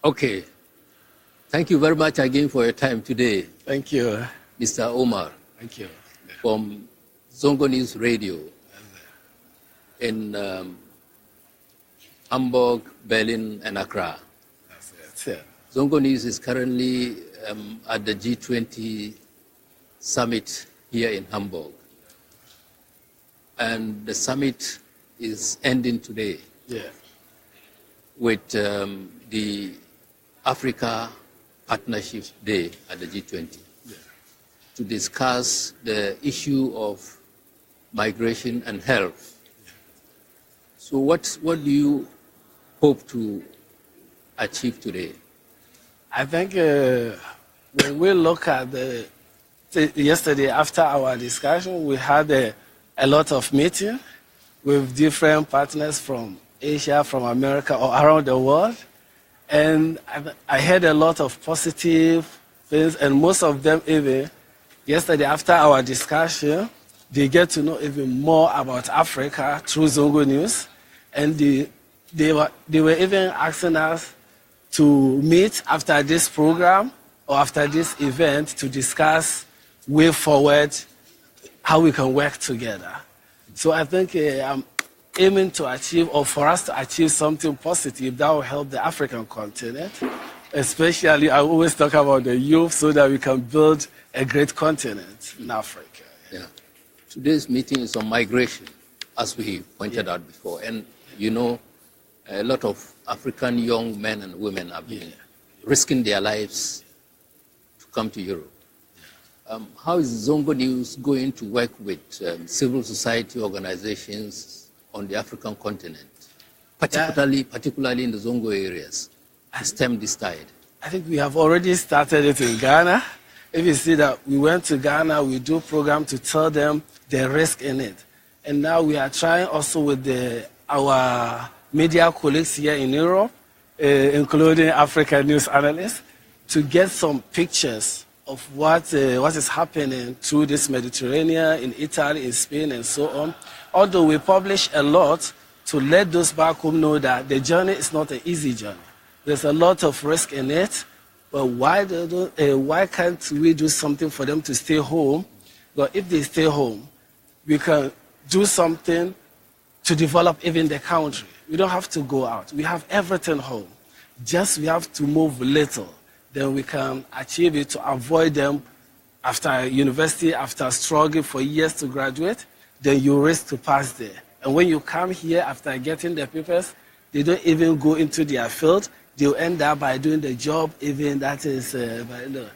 Okay. Thank you very much again for your time today. Thank you. Mr. Omar. Thank you. From ZongoNews Radio in Hamburg, Berlin, and Accra. That's it. ZongoNews is currently at the G20 summit here in Hamburg. And the summit is ending today with the Africa Partnership Day at the G20 to discuss the issue of migration and health. So what do you hope to achieve today? I think when we look at yesterday after our discussion, we had a lot of meetings with different partners from Asia, from America, or around the world. And I heard a lot of positive things, and most of them even yesterday after our discussion, they get to know even more about Africa through ZongoNews. And they were even asking us to meet after this program or after this event to discuss way forward how we can work together. So I think I'm aiming to achieve, or for us to achieve something positive that will help the African continent. Especially, I always talk about the youth so that we can build a great continent in Africa. Yeah. Today's meeting is on migration, as we pointed out before. And you know, a lot of African young men and women have been risking their lives to come to Europe. How is ZongoNews going to work with civil society organizations on the African continent, particularly in the Zongo areas, to stem this tide? I think we have already started it in Ghana. If you see that we went to Ghana, we do a program to tell them the risk in it. And now we are trying also with our media colleagues here in Europe, including African news analysts, to get some pictures of what is happening through this Mediterranean, in Italy, in Spain, and so on. Although we publish a lot to let those back home know that the journey is not an easy journey. There's a lot of risk in it, but why can't we do something for them to stay home? But if they stay home, we can do something to develop even the country. We don't have to go out. We have everything home. Just we have to move a little. Then we can achieve it to avoid them after university, after struggling for years to graduate, then you risk to pass there. And when you come here after getting their papers, they don't even go into their field. They'll end up by doing the job, even that is... The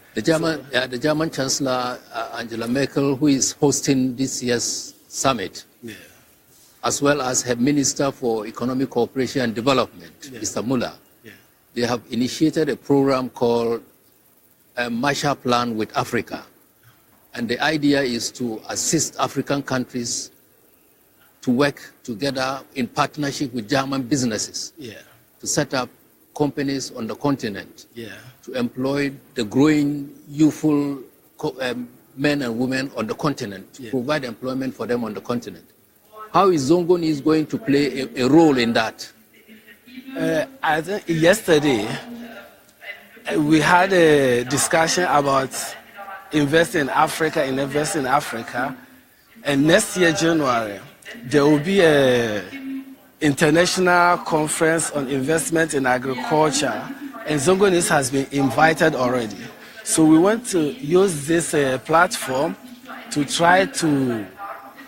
German Chancellor, Angela Merkel, who is hosting this year's summit, as well as her Minister for Economic Cooperation and Development, Mr. Muller, they have initiated a program called Marshall Plan with Africa. And the idea is to assist African countries to work together in partnership with German businesses to set up companies on the continent, to employ the growing youthful men and women on the continent, to provide employment for them on the continent. How is ZongoNews going to play a role in that? I think yesterday we had a discussion about investing in Africa, and next year, January, there will be an international conference on investment in agriculture, and ZongoNews has been invited already. So we want to use this platform to try to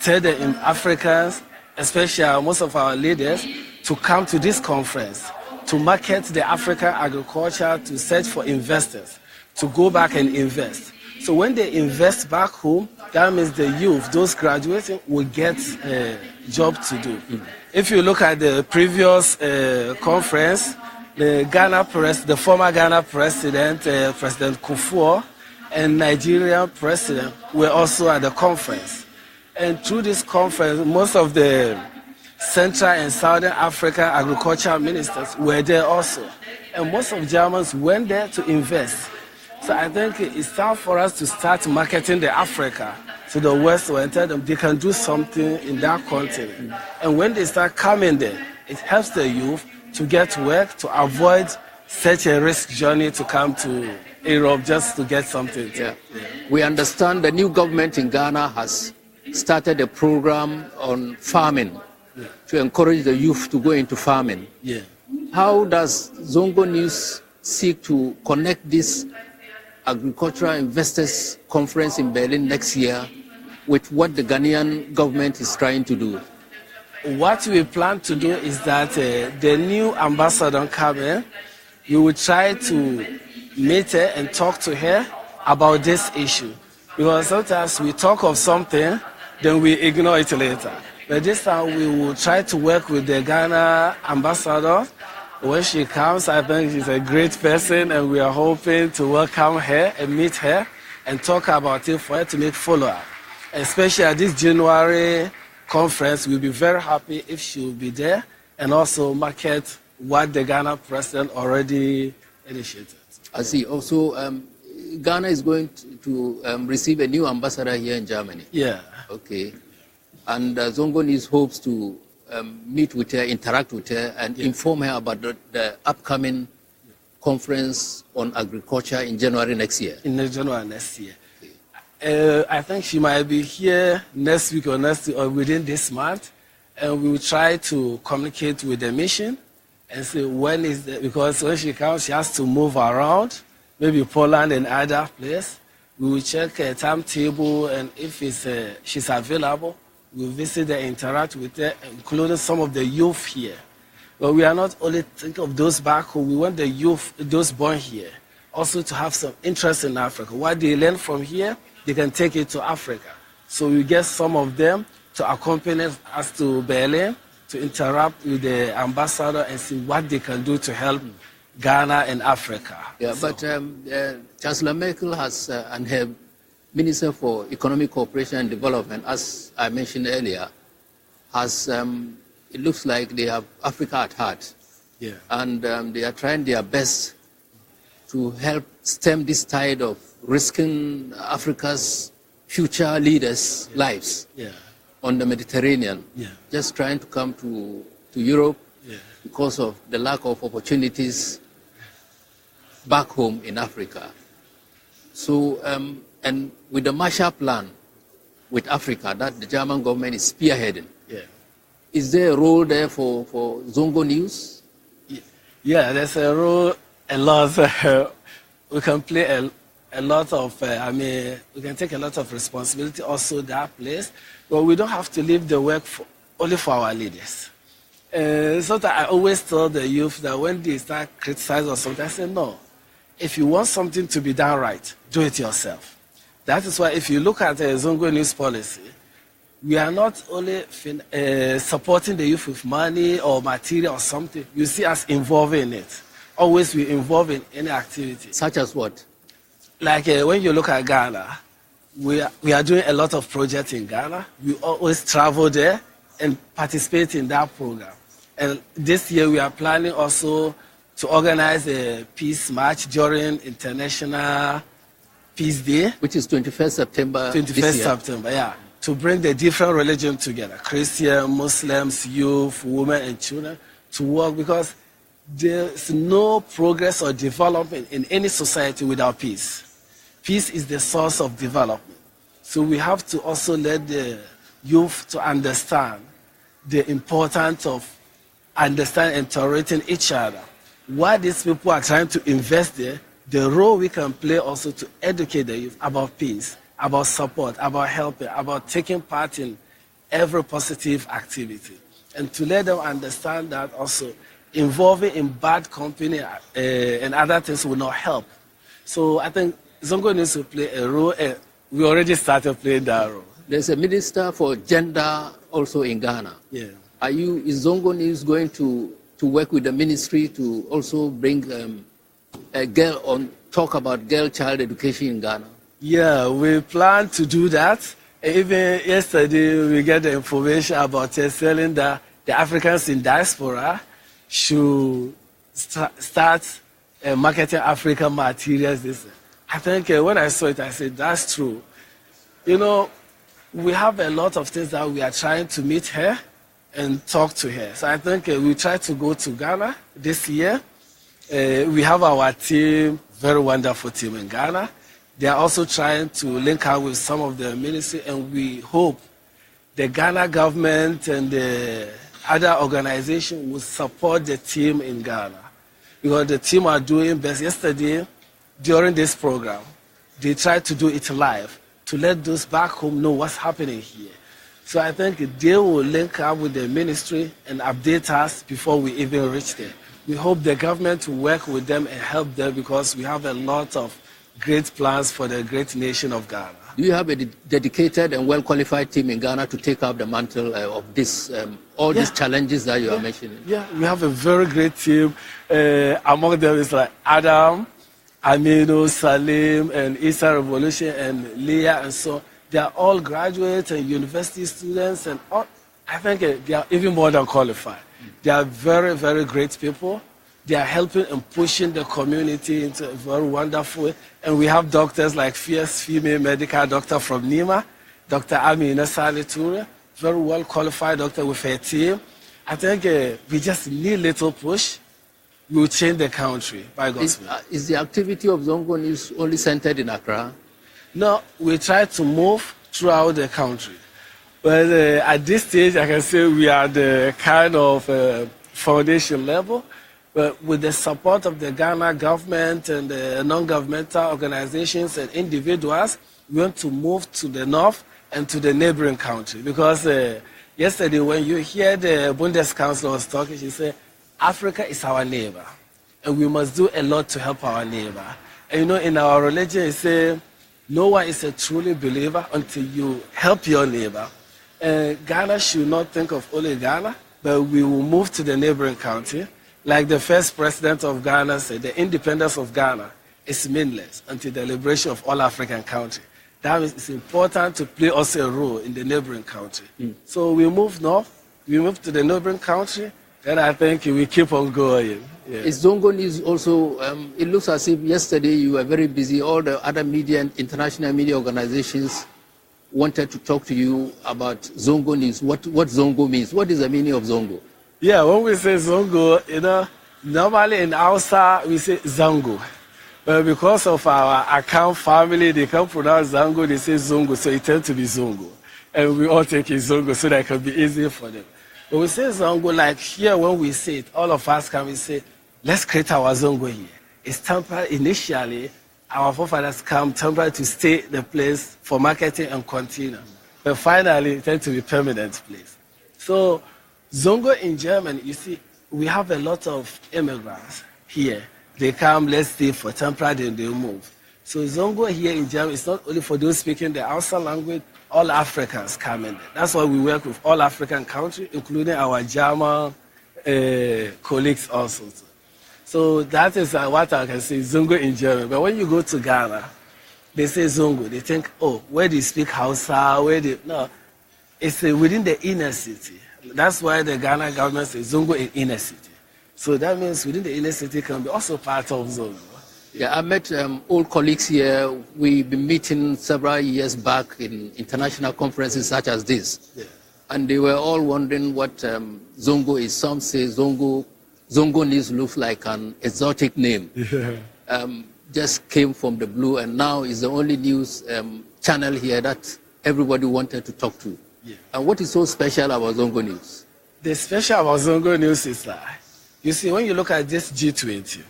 tell the Africans, especially most of our leaders, to come to this conference, to market the African agriculture, to search for investors, to go back and invest. So when they invest back home, that means the youth, those graduating, will get a job to do. If you look at the previous conference, the former Ghana president, President Kufuor, and Nigerian president were also at the conference. And through this conference, most of the Central and Southern African agricultural ministers were there also. And most of Germans went there to invest. So I think it's time for us to start marketing the Africa to the West and tell them they can do something in that continent. And when they start coming there, it helps the youth to get work, to avoid such a risk journey to come to Europe just to get something. Yeah. We understand the new government in Ghana has started a program on farming to encourage the youth to go into farming. Yeah. How does ZongoNews seek to connect this agricultural investors conference in Berlin next year with what the Ghanaian government is trying to do? What we plan to do is that the new ambassador coming, we will try to meet her and talk to her about this issue. Because sometimes we talk of something, then we ignore it later. But this time we will try to work with the Ghana ambassador. When she comes, I think she's a great person, and we are hoping to welcome her and meet her and talk about it for her to make follow-up. Especially at this January conference, we'll be very happy if she will be there and also market what the Ghana president already initiated. I see. Also, Ghana is going to receive a new ambassador here in Germany. Yeah. Okay. And ZongoNews hopes to meet with her, interact with her, and inform her about the upcoming conference on agriculture in January next year. In January next year. I think she might be here next week or within this month, and we will try to communicate with the mission and say when is the, because when she comes, she has to move around, maybe Poland and other place. We will check a timetable, and if she's available, we'll visit her, interact with her, including some of the youth here. But we are not only thinking of those back home, we want the youth, those born here, also to have some interest in Africa. What they learn from here, they can take it to Africa. So we get some of them to accompany us to Berlin, to interact with the ambassador and see what they can do to help Ghana and Africa. Yeah, so. But Chancellor Merkel has, and her Minister for Economic Cooperation and Development, as I mentioned earlier, has, it looks like they have Africa at heart. Yeah. And they are trying their best to help stem this tide of risking Africa's future leaders' lives on the Mediterranean. Yeah. Just trying to come to Europe because of the lack of opportunities back home in Africa. So, and with the Marshall Plan with Africa that the German government is spearheading, is there a role there for ZongoNews? Yeah, there's a role, a lot. We can play a lot of, we can take a lot of responsibility also that place, but we don't have to leave the work only for our leaders. So that I always tell the youth that when they start criticizing or something, I say, no, if you want something to be done right, do it yourself. That is why if you look at the ZongoNews policy, we are not only supporting the youth with money or material or something. You see us involving in it. Always we involve in any activity. Such as what? Like when you look at Ghana, we are doing a lot of projects in Ghana. We always travel there and participate in that program. And this year we are planning also to organize a peace march during International Peace Day. Which is 21st September 21st September, yeah. To bring the different religions together, Christian, Muslims, youth, women, and children, to work, because there's no progress or development in any society without peace. Peace is the source of development. So we have to also let the youth to understand the importance of understanding and tolerating each other. Why these people are trying to invest there, the role we can play also to educate the youth about peace, about support, about helping, about taking part in every positive activity. And to let them understand that also involving in bad company and other things will not help. So I think ZongoNews will play a role, and we already started playing that role. There's a minister for gender also in Ghana. Yeah. Is ZongoNews going to work with the ministry to also bring talk about girl-child education in Ghana? Yeah, we plan to do that. Even yesterday, we get the information about telling that the Africans in diaspora should start marketing African materials. I think when I saw it, I said, that's true. You know, we have a lot of things that we are trying to meet her and talk to her. So I think we try to go to Ghana this year We have our team, very wonderful team in Ghana. They are also trying to link up with some of the ministry, and we hope the Ghana government and the other organizations will support the team in Ghana, because the team are doing best. Yesterday, during this program, they tried to do it live to let those back home know what's happening here. So I think they will link up with the ministry and update us before we even reach there. We hope the government will work with them and help them, because we have a lot of great plans for the great nation of Ghana. Do you have a dedicated and well-qualified team in Ghana to take up the mantle of this, all these challenges that you are mentioning? Yeah, we have a very great team. Among them is like Adam, Amino, Salim, and Isa Revolution, and Leah, and so they are all graduates and university students, and all, I think they are even more than qualified. They are very, very great people. They are helping and pushing the community into a very wonderful way. And we have doctors like fierce female medical doctor from Nima, Dr. Amina Saliture, very well qualified doctor with her team. I think we just need a little push. We will change the country by God's will. Is the activity of ZongoNews only centered in Accra? No, we try to move throughout the country. But at this stage, I can say we are the kind of foundation level. But with the support of the Ghana government and the non-governmental organizations and individuals, we want to move to the north and to the neighboring country. Because yesterday, when you hear the Bundeskanzler was talking, she said, Africa is our neighbor, and we must do a lot to help our neighbor. And you know, in our religion, it says, no one is a truly believer until you help your neighbor. Ghana should not think of only Ghana, but we will move to the neighboring country. Like the first president of Ghana said, the independence of Ghana is meaningless until the liberation of all African countries. That means it's important to play also a role in the neighboring country. So we move north, we move to the neighboring country, and I think we keep on going. Yeah. Is ZongoNews also, it looks as if yesterday you were very busy. All the other media and international media organizations wanted to talk to you about ZongoNews, what Zongo means. What is the meaning of Zongo? Yeah, when we say Zongo, you know, normally in Hausa we say Zango. But because of our account family, they can't pronounce Zango, they say Zongo, so it tends to be Zongo. And we all take it Zongo so that it can be easy for them. But we say Zongo, like here when we say it, all of us can we say, let's create our Zongo here. It's temporary. Initially, our forefathers come temporary to stay the place for marketing and continue. But finally, it tends to be permanent place. So Zongo in German, you see, we have a lot of immigrants here. They come, let's stay for temporary, then they move. So Zongo here in Germany is not only for those speaking the Hausa language, all Africans come in there. That's why we work with all African countries, including our German colleagues also. So that is what I can say, Zongo in German. But when you go to Ghana, they say Zongo. They think, oh, where do you speak Hausa? No, it's within the inner city. That's why the Ghana government says Zongo in inner city. So that means within the inner city can be also part of Zongo. Yeah, I met old colleagues here. We've been meeting several years back in international conferences such as this. Yeah. And they were all wondering what Zongo is. Some say ZongoNews looks like an exotic name. Yeah. Just came from the blue, and now is the only news channel here that everybody wanted to talk to. Yeah. And what is so special about ZongoNews? The special about ZongoNews is that, you see, when you look at this G20,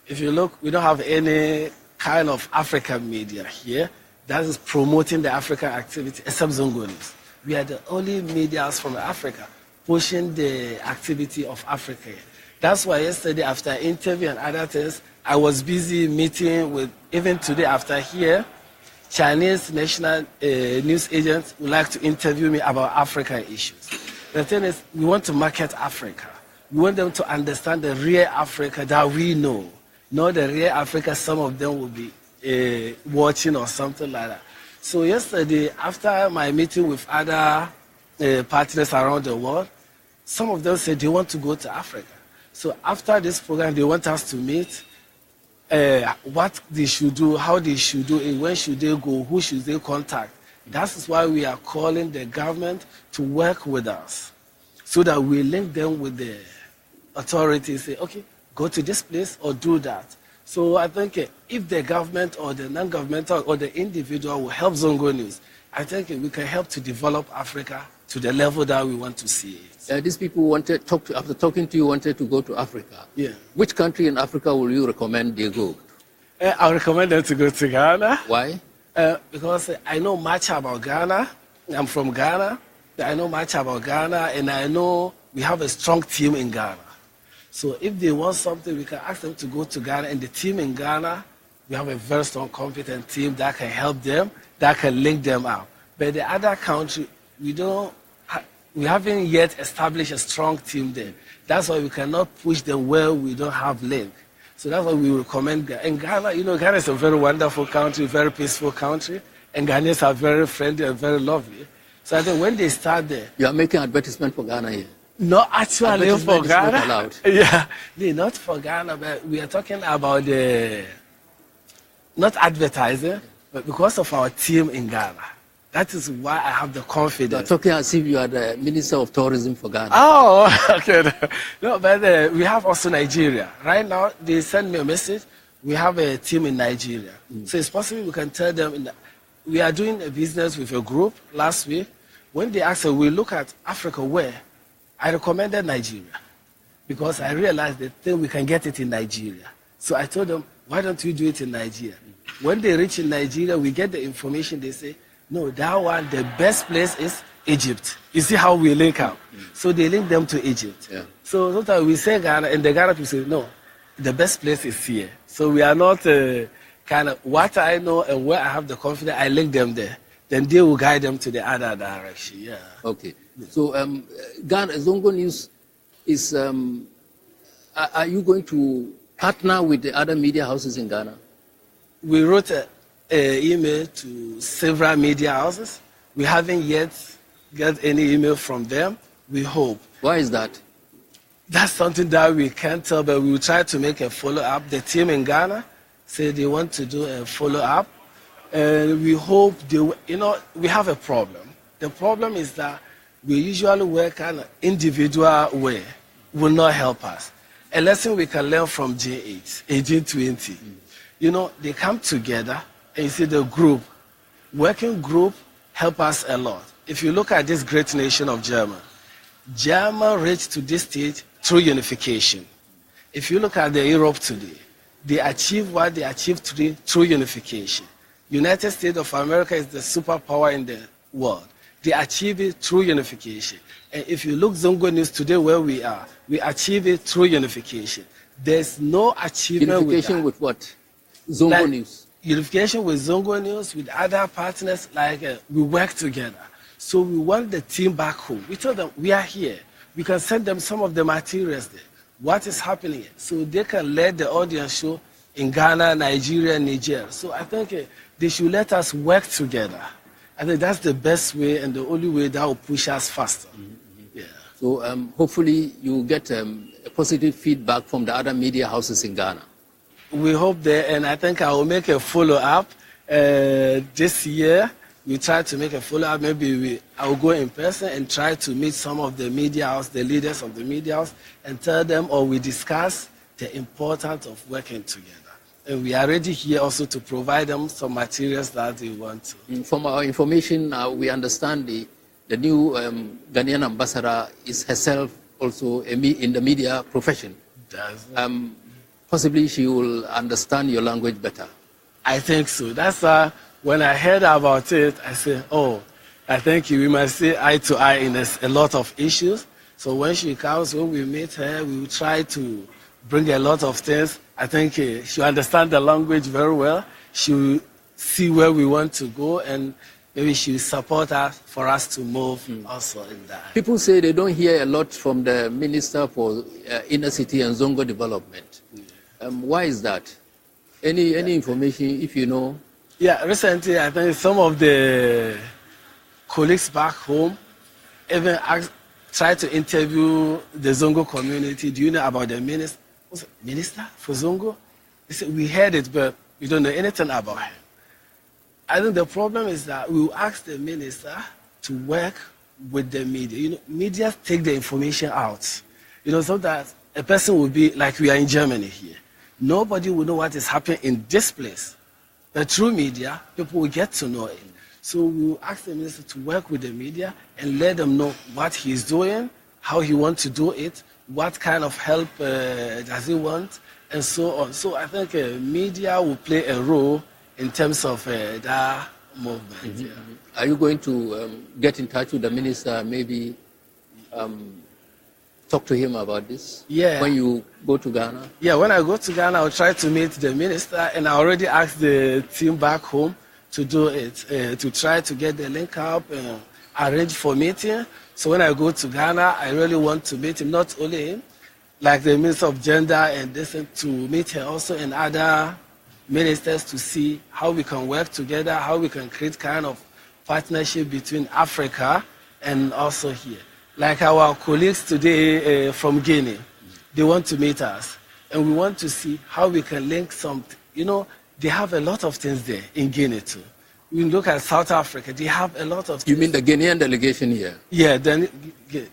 if you look, we don't have any kind of African media here that is promoting the African activity except ZongoNews. We are the only media from Africa pushing the activity of Africa. That's why yesterday after interview and other things, I was busy meeting with, even today after here, Chinese national news agents would like to interview me about African issues. The thing is, we want to market Africa. We want them to understand the real Africa that we know. Not the real Africa some of them will be watching or something like that. So yesterday, after my meeting with other partners around the world, some of them said they want to go to Africa. So after this program, they want us to meet, what they should do, how they should do it, when should they go, who should they contact. That is why we are calling the government to work with us so that we link them with the authorities. Say, okay, go to this place or do that. So I think if the government or the non-governmental or the individual will help ZongoNews, I think we can help to develop Africa to the level that we want to see it. These people after talking to you, wanted to go to Africa. Yeah. Which country in Africa will you recommend they go? I recommend them to go to Ghana. Why? Because I know much about Ghana. I'm from Ghana. I know much about Ghana, and I know we have a strong team in Ghana. So if they want something, we can ask them to go to Ghana. And the team in Ghana, we have a very strong, competent team that can help them, that can link them up. But the other country, we haven't yet established a strong team there. That's why we cannot push them where we don't have link. So that's why we recommend Ghana. And Ghana, Ghana is a very wonderful country, very peaceful country. And Ghanaians are very friendly and very lovely. So I think when they start there... You are making advertisement for Ghana here? Not actually for Ghana. Not allowed. Yeah, not for Ghana, but we are talking about not advertising, but because of our team in Ghana. That is why I have the confidence. You're talking as if you are the Minister of Tourism for Ghana. Oh, okay. No, but we have also Nigeria. Right now, they send me a message. We have a team in Nigeria. So it's possible we can tell them, we are doing a business with a group last week. When they asked us, we look at Africa where, I recommended Nigeria because I realized that we can get it in Nigeria. So I told them, why don't we do it in Nigeria? When they reach in Nigeria, we get the information, they say, no, that one, the best place is Egypt. You see how we link up. So they link them to Egypt. Yeah. So sometimes we say Ghana, and the Ghana people say, no, the best place is here. So we are not kind of what I know and where I have the confidence, I link them there. Then they will guide them to the other direction. Yeah. Okay. So Ghana, ZongoNews is, are you going to partner with the other media houses in Ghana? We wrote an email to several media houses. We haven't yet got any email from them. We hope. Why is that? That's something that we can't tell, but we will try to make a follow-up. The team in Ghana said they want to do a follow-up. And we hope we have a problem. The problem is that we usually work on an individual way, will not help us. A lesson we can learn from G8 and G20. They come together and you see the group, working group help us a lot. If you look at this great nation of Germany reached to this stage through unification. If you look at Europe today, they achieved what they achieved today through unification. United States of America is the superpower in the world. They achieve it through unification. And if you look ZongoNews today where we are, we achieve it through unification. There's no achievement unification with what? ZongoNews. Unification with ZongoNews, with other partners, we work together. So we want the team back home. We told them, we are here. We can send them some of the materials there. What is happening? So they can let the audience show in Ghana, Nigeria, Niger. So I think they should let us work together. I think that's the best way and the only way that will push us faster. Yeah. So hopefully you get a positive feedback from the other media houses in Ghana. We hope that, and I think I will make a follow-up this year. We try to make a follow-up. Maybe I will go in person and try to meet some of the media house, the leaders of the media house, and tell them, or we discuss the importance of working together. And we are ready here also to provide them some materials that they want to. From our information, we understand the new Ghanaian ambassador is herself also in the media profession. Possibly she will understand your language better. I think so. That's when I heard about it, I said, I think we must see eye to eye in a lot of issues. So when she comes, when we meet her, we will try to bring a lot of things. I think she'll understand the language very well. She'll see where we want to go, and maybe she'll support us for us to move also in that. People say they don't hear a lot from the Minister for Inner City and Zongo Development. Why is that? Any information, if you know? Yeah, recently I think some of the colleagues back home even tried to interview the Zongo community. Do you know about the minister for Zongo? They said, we heard it, but we don't know anything about him. I think the problem is that we will ask the minister to work with the media. Media take the information out. Sometimes a person will be like we are in Germany here. Nobody will know what is happening in this place. But through media, people will get to know it. So we will ask the minister to work with the media and let them know what he's doing, how he wants to do it, what kind of help does he want, and so on. So I think media will play a role in terms of that movement. Mm-hmm. Yeah. Are you going to get in touch with the minister, maybe talk to him about this? Yeah. When you go to Ghana? Yeah, when I go to Ghana, I'll try to meet the minister, and I already asked the team back home to do it, to try to get the link up and arrange for meeting. So when I go to Ghana, I really want to meet him, not only him, like the Minister of Gender and this, to meet her also and other ministers to see how we can work together, how we can create kind of partnership between Africa and also here. Like our colleagues today from Guinea, they want to meet us. And we want to see how we can link something. You know, they have a lot of things there in Guinea too. We look at South Africa, they have a lot of things. You mean the Guinean delegation here? Yeah,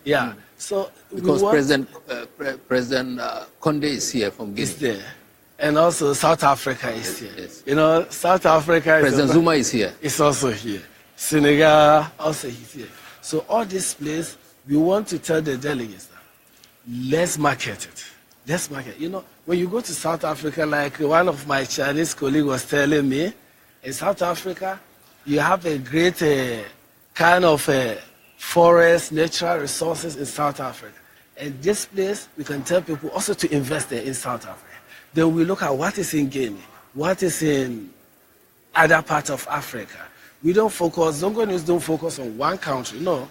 yeah. So because President Conde is here from Guinea. Is there. And also South Africa is here. Yes. You know, South Africa is President Zuma is here. It's also here. Senegal also is here. So all these places, we want to tell the delegates that let's market it. Let's market. You know, when you go to South Africa, like one of my Chinese colleagues was telling me, in South Africa, you have a great kind of forest, natural resources in South Africa. And this place, we can tell people also to invest there in South Africa. Then we look at what is in Guinea, what is in other parts of Africa. We don't focus, ZongoNews don't focus on one country, no.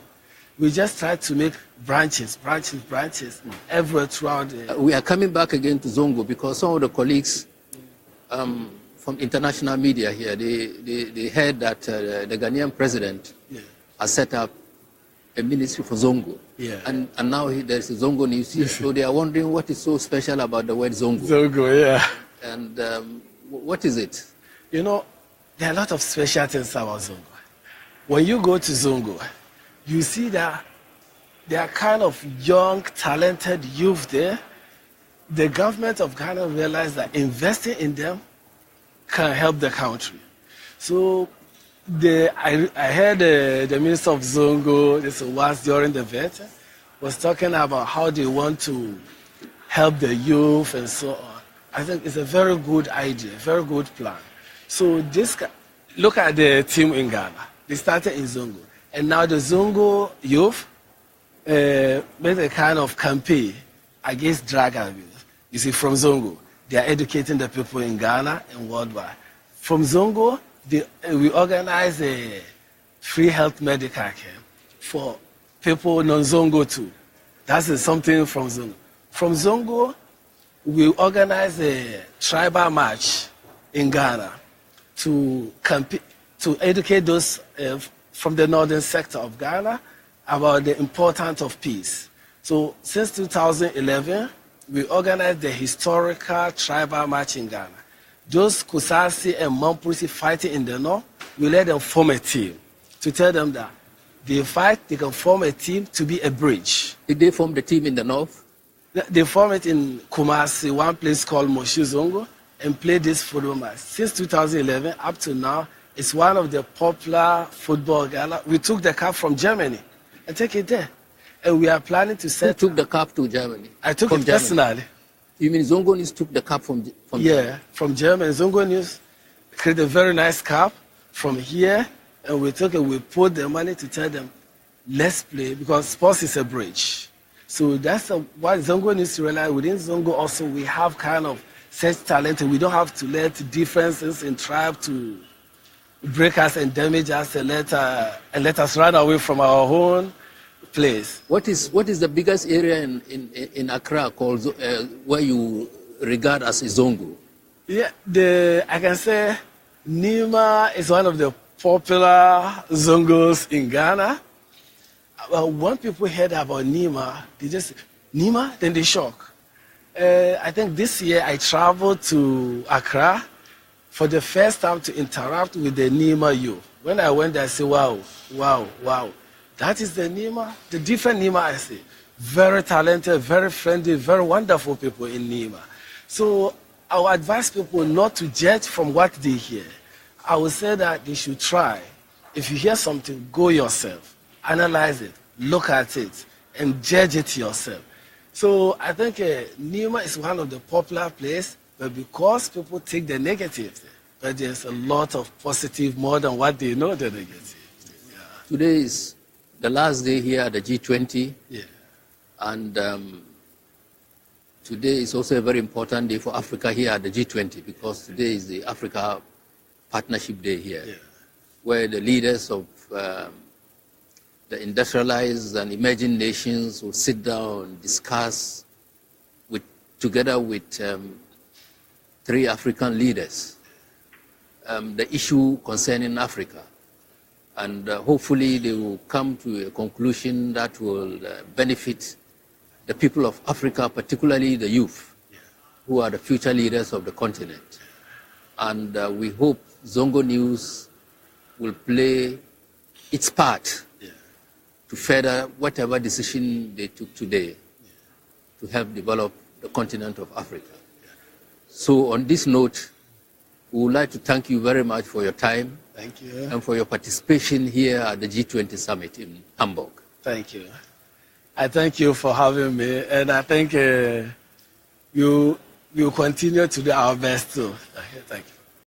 We just try to make branches everywhere throughout. We are coming back again to Zongo because some of the colleagues from international media here, they heard that the Ghanaian president has set up a ministry for Zongo. Yeah. And now there's a ZongoNews here. So they are wondering what is so special about the word Zongo. Zongo, yeah. And what is it? You know, there are a lot of special things about Zongo. When you go to Zongo, you see that there are kind of young, talented youth there. The government of Ghana realized that investing in them can help the country. So I heard the Minister of Zongo, this was during the VET, was talking about how they want to help the youth and so on. I think it's a very good idea, very good plan. So look at the team in Ghana. They started in Zongo. And now the Zongo youth made a kind of campaign against drug abuse. You see, from Zongo, they are educating the people in Ghana and worldwide. From Zongo, we organize a free health medical care for people non-Zongo too. That's something from Zongo. From Zongo, we organize a tribal march in Ghana to educate those from the northern sector of Ghana about the importance of peace. So since 2011, we organized the historical tribal march in Ghana. Those Kusasi and Mampusi fighting in the north, we let them form a team to tell them that they fight, they can form a team to be a bridge. Did they form the team in the north? They form it in Kumasi, one place called Moshi Zongo, and play this football match. Since 2011 up to now, it's one of the popular football gala. We took the cup from Germany and take it there. And we are planning to set... Who took the cup to Germany? I took it personally. You mean ZongoNews took the cup from Yeah, Germany? From Germany. ZongoNews created a very nice cup from here, and we took it, we put the money to tell them, let's play, because sports is a bridge. So that's what ZongoNews realized. Within Zongo also, we have kind of such talent, and we don't have to let differences in tribe to break us and damage us and let us run away from our own place. What is the biggest area in Accra called where you regard as a Zongo? Yeah, I can say Nima is one of the popular Zongos in Ghana. When people heard about Nima, they just Nima, then they shock. I think this year I traveled to Accra for the first time to interact with the Nima youth. When I went there, I said, wow. That is the Nima, the different Nima I see. very talented, very friendly, very wonderful people in Nima. So I would advise people not to judge from what they hear. I would say that they should try. If you hear something, go yourself, analyze it, look at it, and judge it yourself. So I think Nima is one of the popular places, but because people take the negatives, but there's a lot of positive more than what they know the negative. Yeah. Today is the last day here at the G20. Yeah. And today is also a very important day for Africa here at the G20, because today is the Africa Partnership Day here, where the leaders of the industrialized and emerging nations will sit down and discuss together with 3 African leaders the issue concerning Africa. And hopefully they will come to a conclusion that will benefit the people of Africa, particularly the youth, who are the future leaders of the continent. And we hope ZongoNews will play its part to further whatever decision they took today to help develop the continent of Africa. So on this note, we would like to thank you very much for your time. Thank you. And for your participation here at the G20 Summit in Hamburg. Thank you. I thank you for having me, and I think you continue to do our best too. Thank you.